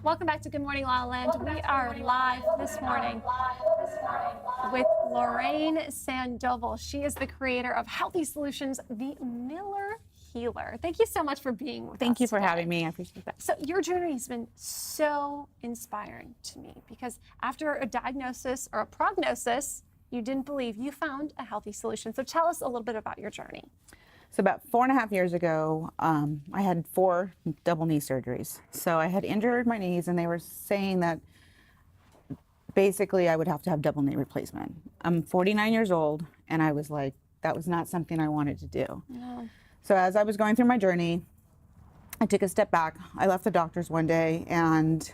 Welcome back to Good Morning La La Land. We are live this morning with Lorraine Sandoval. She is the creator of Healthy Solutions, the Miller Healer. Thank you so much for being with us. Thank you for today. having me. I appreciate that. So your journey has been so inspiring to me because after a diagnosis or a prognosis, you didn't believe, you found a healthy solution. So tell us a little bit about your journey. So about 4.5 years ago, I had 4 double knee surgeries. So I had injured my knees and they were saying that basically I would have to have double knee replacement. I'm 49 years old and I was like, that was not something I wanted to do. No. So as I was going through my journey, I took a step back. I left the doctors one day and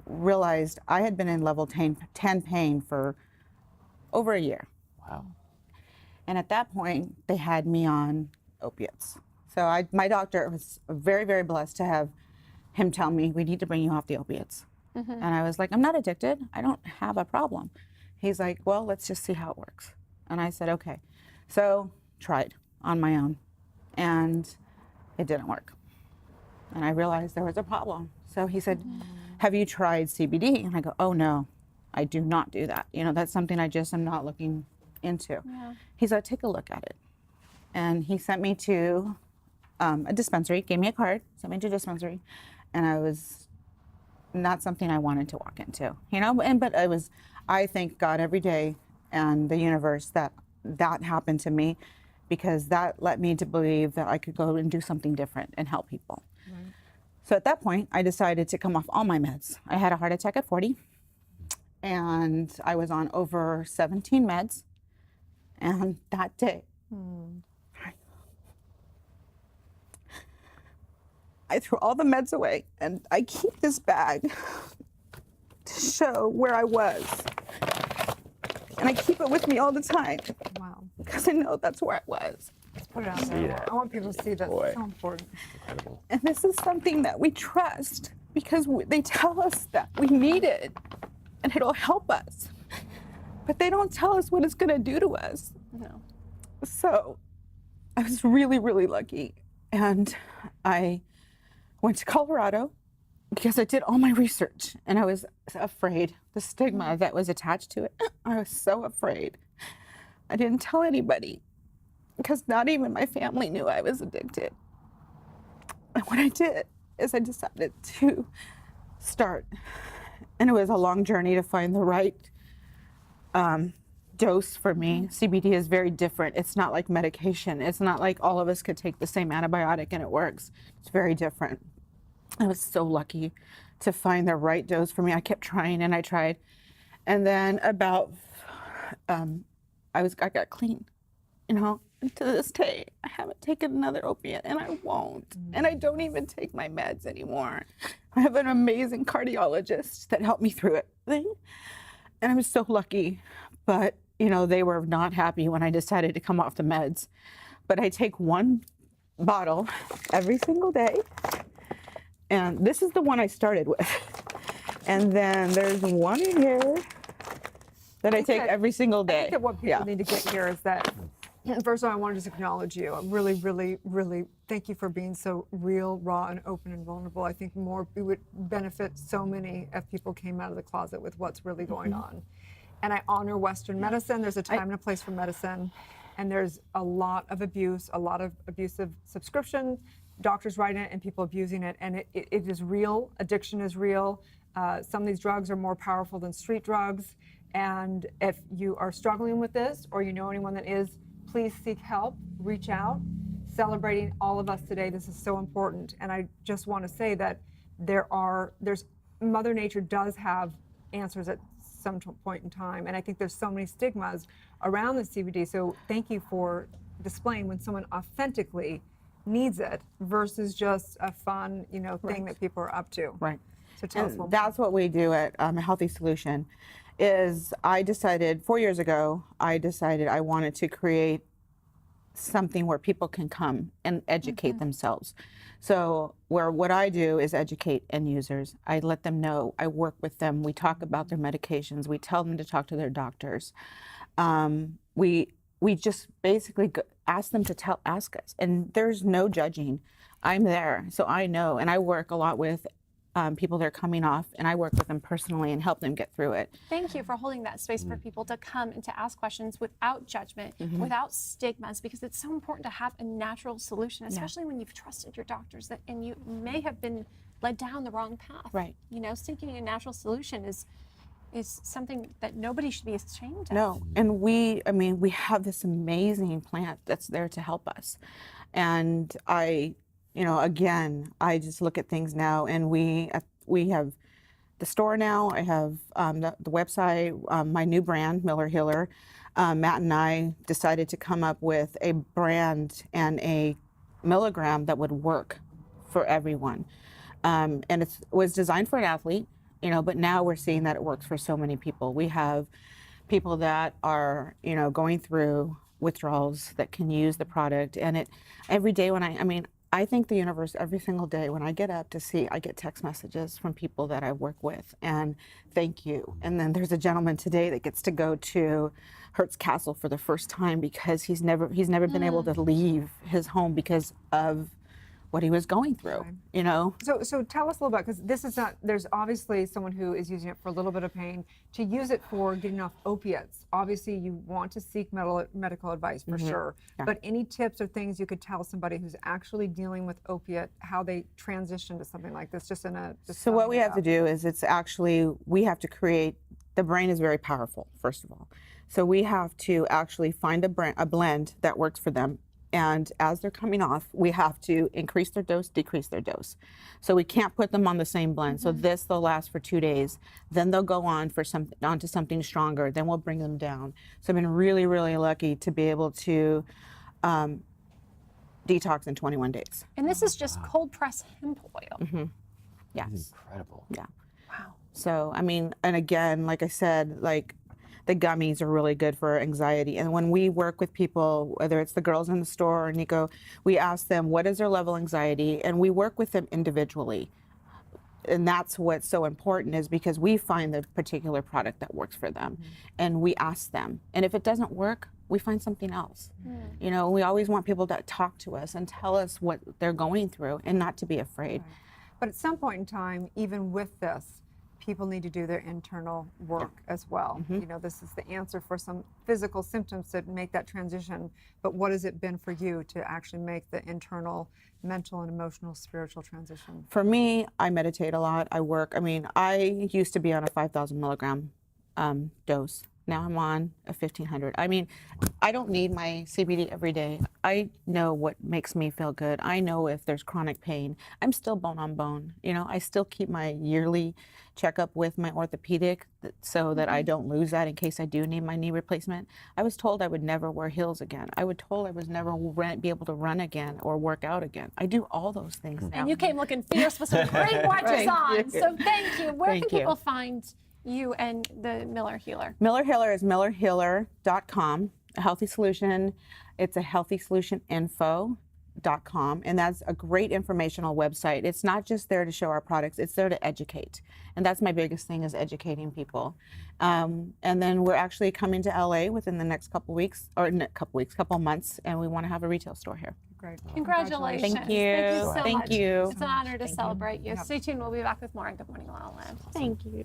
realized I had been in level 10 pain for over a year. Wow. And at that point, they had me on opiates. So my doctor was very, very blessed to have him tell me, we need to bring you off the opiates. And I was like, I'm not addicted. I don't have a problem. He's like, well, let's just see how it works. And I said, okay. So tried on my own and it didn't work. And I realized there was a problem. So he said, have you tried CBD? And I go, oh no, I do not do that. You know, that's something I just am not looking into. Yeah. He said, take a look at it. And he sent me to a dispensary, gave me a card, sent me to a dispensary. And I was not something I wanted to walk into, you know, but I thank God every day and the universe that happened to me because that led me to believe that I could go and do something different and help people. Right. So at that point, I decided to come off all my meds. I had a heart attack at 40 and I was on over 17 meds. And that day, I threw all the meds away and I keep this bag to show where I was. And I keep it with me all the time. Wow. Because I know that's where I was. Let's put it out there. I want people to see that. Boy. It's so important. Incredible. And this is something that we trust because they tell us that we need it and it'll help us. But they don't tell us what it's going to do to us. No. So I was really, really lucky. And I went to Colorado because I did all my research and I was afraid, the stigma that was attached to it. I was so afraid. I didn't tell anybody because not even my family knew I was addicted. And what I did is I decided to start. And it was a long journey to find the right dose for me. CBD is very different. It's not like medication. It's not like all of us could take the same antibiotic and it works. It's very different. I was so lucky to find the right dose for me. I kept trying and I tried. And then about, I got clean, you know, and to this day, I haven't taken another opiate and I won't. And I don't even take my meds anymore. I have an amazing cardiologist that helped me through it. And I was so lucky, but you know, they were not happy when I decided to come off the meds. But I take 1 bottle every single day. And this is the one I started with. And then there's one in here that I take every single day. I think that what people need to get here is that, first of all, I want to just acknowledge you. I really, really, really thank you for being so real, raw, and open and vulnerable. I think it would benefit so many if people came out of the closet with what's really going on. And I honor Western medicine. There's a time and a place for medicine. And there's a lot of abuse, a lot of abusive subscription, doctors writing it and people abusing it. And it is real. Addiction is real. Some of these drugs are more powerful than street drugs. And if you are struggling with this or you know anyone that is, please seek help, reach out. Celebrating all of us today, this is so important. And I just want to say that there's Mother Nature does have answers at some point in time. And I think there's so many stigmas around the CBD. So thank you for displaying when someone authentically needs it versus just a fun, you know, thing that people are up to. Right. So tell us And more. that's what we do at A Healthy Solution. Is I decided 4 years ago, I wanted to create something where people can come and educate themselves. So what I do is educate end users. I let them know, I work with them, we talk about their medications, we tell them to talk to their doctors. We just basically ask them to ask us, and there's no judging. I'm there, so I know, and I work a lot with people that are coming off, and I work with them personally and help them get through it. Thank you for holding that space for people to come and to ask questions without judgment, without stigmas, because it's so important to have a natural solution, especially when you've trusted your doctors and you may have been led down the wrong path. Right. You know, seeking a natural solution is something that nobody should be ashamed of. No, and we have this amazing plant that's there to help us. And again, I just look at things now, and we have the store now. I have the website, my new brand, Miller Healer. Matt and I decided to come up with a brand and a milligram that would work for everyone. And it was designed for an athlete, but now we're seeing that it works for so many people. We have people that are, going through withdrawals that can use the product. And every day when I thank the universe every single day when I get up I get text messages from people that I work with, and thank you. And then there's a gentleman today that gets to go to Hertz Castle for the first time because he's never been able to leave his home because of what he was going through, So tell us a little about, because this is not, there's obviously someone who is using it for a little bit of pain. To use it for getting off opiates, obviously you want to seek medical advice for sure. Yeah. But any tips or things you could tell somebody who's actually dealing with opiate, how they transition to something like this, So what we have to do is we have to create, the brain is very powerful, first of all. So we have to actually find a blend that works for them. And as they're coming off, we have to increase their dose, decrease their dose. So we can't put them on the same blend. So they'll last for 2 days. Then they'll go on onto something stronger. Then we'll bring them down. So I've been really, really lucky to be able to detox in 21 days. And this is just cold pressed hemp oil. Yes. Incredible. Yeah. Wow. So, and again, like I said, the gummies are really good for anxiety. And when we work with people, whether it's the girls in the store or Nico, we ask them, what is their level of anxiety? And we work with them individually. And that's what's so important, is because we find the particular product that works for them. And we ask them. And if it doesn't work, we find something else. We always want people to talk to us and tell us what they're going through and not to be afraid. Right. But at some point in time, even with this, people need to do their internal work as well. This is the answer for some physical symptoms that make that transition. But what has it been for you to actually make the internal, mental and emotional, spiritual transition? For me, I meditate a lot. I work. I used to be on a 5,000 milligram dose. Now I'm on a 1,500. I don't need my CBD every day. I know what makes me feel good. I know if there's chronic pain. I'm still bone on bone. I still keep my yearly checkup with my orthopedic so that I don't lose that in case I do need my knee replacement. I was told I would never wear heels again. I was told I was never be able to run again or work out again. I do all those things now. And you came looking fierce with some great watches on. So thank you. Where can people find you and the Miller Healer? Miller Healer is millerhealer.com. A healthy solution. It's a healthysolutioninfo.com, and that's a great informational website. It's not just there to show our products, it's there to educate. And that's my biggest thing, is educating people. And then we're actually coming to LA within the next couple months, and we want to have a retail store here. Great. Congratulations. Thank you. Thank you so Thank much. you. It's an honor to celebrate you. Stay tuned. We'll be back with more on Good Morning La La Land. Thank you.